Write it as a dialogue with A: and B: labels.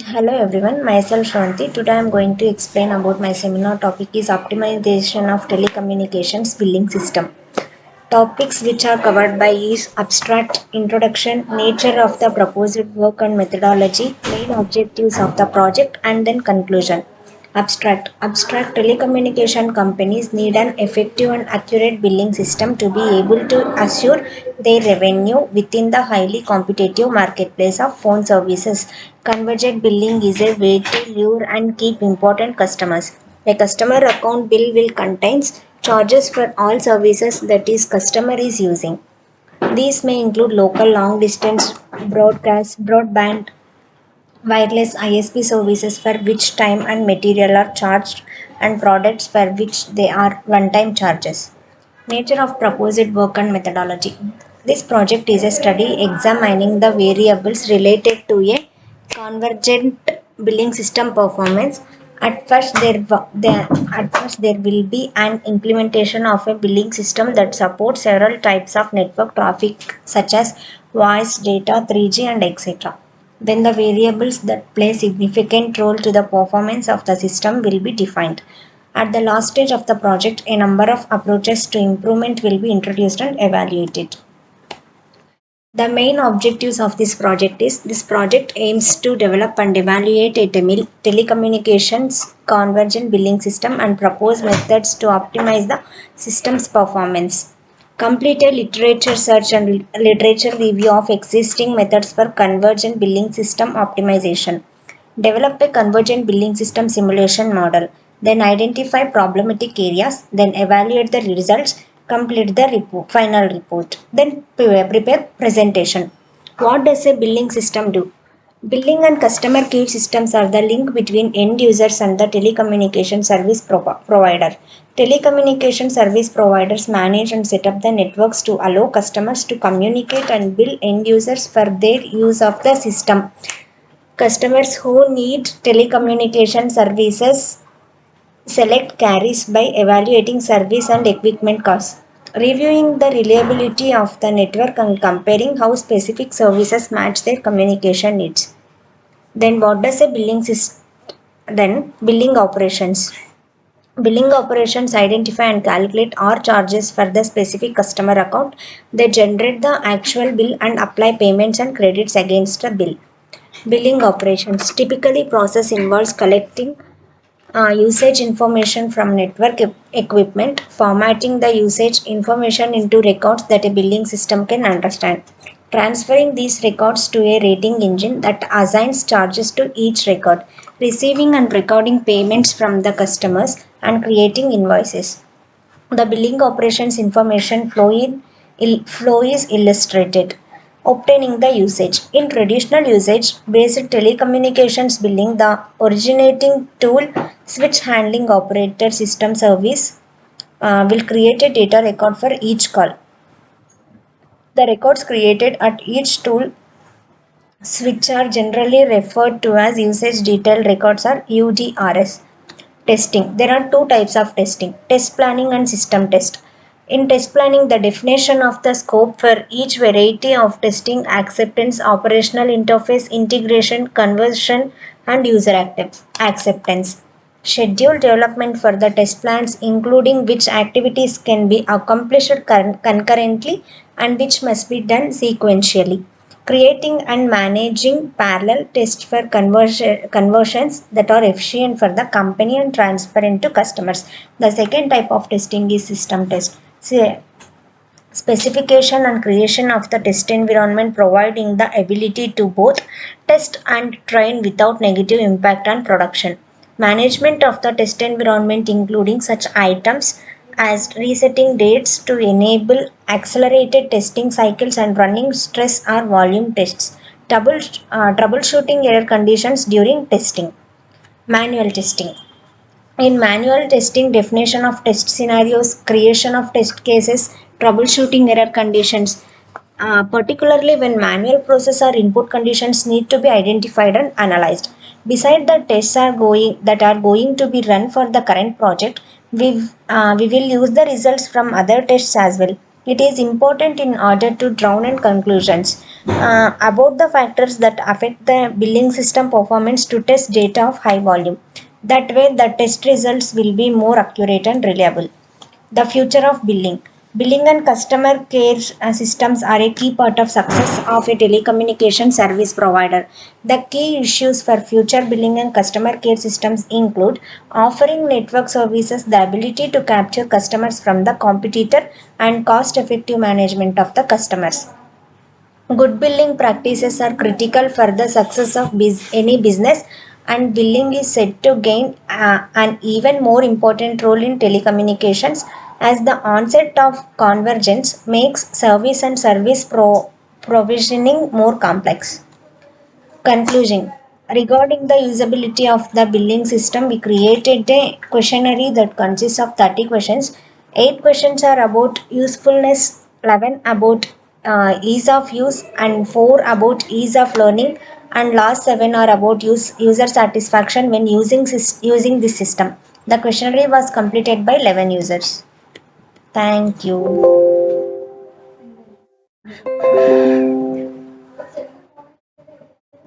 A: Hello everyone, myself Shranti. Today I am going to explain about my seminar topic is optimization of telecommunications billing system. Topics which are covered by is abstract introduction, nature of the proposed work and methodology, main objectives of the project, and then conclusion. Abstract telecommunication companies need an effective and accurate billing system to be able to assure their revenue within the highly competitive marketplace of phone services. Convergent billing is a way to lure and keep important customers. A customer account bill will contains charges for all services that is customer is using. These may include local long distance broadband, wireless ISP services for which time and material are charged, and products for which they are one-time charges. Nature of proposed work and methodology. This project is a study examining the variables related to a convergent billing system performance. At first, there will be an implementation of a billing system that supports several types of network traffic, such as voice, data, 3G, and etc. Then the variables that play significant role to the performance of the system will be defined. At the last stage of the project, a number of approaches to improvement will be introduced and evaluated. The main objectives of this project is this project aims to develop and evaluate a telecommunications convergent billing system and propose methods to optimize the system's performance. Complete a literature search and literature review of existing methods for convergent billing system optimization. Develop a convergent billing system simulation model. Then identify problematic areas. Then evaluate the results. Complete the final report. Then prepare presentation. What does a billing system do? Billing and customer care systems are the link between end users and the telecommunication service provider. Telecommunication service providers manage and set up the networks to allow customers to communicate and bill end users for their use of the system. Customers who need telecommunication services select carriers by evaluating service and equipment costs, reviewing the reliability of the network and comparing how specific services match their communication needs. Then what does a billing system? Then billing operations. Billing operations identify and calculate all charges for the specific customer account. They generate the actual bill and apply payments and credits against the bill. Billing operations typically process involves collecting usage information from network equipment, formatting the usage information into records that a billing system can understand, transferring these records to a rating engine that assigns charges to each record, receiving and recording payments from the customers, and creating invoices. The billing operations information flow is illustrated. Obtaining the usage. In traditional usage based telecommunications billing, the originating tool switch handling operator system service will create a data record for each call. The records created at each tool switch are generally referred to as usage detail records or UDRS. Testing. There are two types of testing: test planning and system test. In test planning, the definition of the scope for each variety of testing: acceptance, operational interface, integration, conversion, and user acceptance. Schedule development for the test plans, including which activities can be accomplished concurrently and which must be done sequentially. Creating and managing parallel tests for conversions that are efficient for the company and transparent to customers. The second type of testing is system test. Specification and creation of the test environment, providing the ability to both test and train without negative impact on production. Management of the test environment, including such items as resetting dates to enable accelerated testing cycles and running stress or volume tests. Troubleshooting error conditions during testing. Manual testing. In manual testing, definition of test scenarios, creation of test cases, troubleshooting error conditions, particularly when manual process or input conditions need to be identified and analyzed. Beside the tests are going to be run for the current project, we will use the results from other tests as well. It is important in order to draw in conclusions about the factors that affect the billing system performance to test data of high volume. That way, the test results will be more accurate and reliable. The future of billing. Billing and customer care systems are a key part of success of a telecommunication service provider. The key issues for future billing and customer care systems include offering network services, the ability to capture customers from the competitor, and cost effective management of the customers. Good billing practices are critical for the success of any business, and billing is said to gain an even more important role in telecommunications as the onset of convergence makes service and provisioning more complex. Conclusion. Regarding the usability of the billing system, we created a questionnaire that consists of 30 questions. 8 questions are about usefulness, 11 about ease of use, and 4 about ease of learning, and last 7 are about user satisfaction when using this system. The questionnaire was completed by 11 users. Thank you.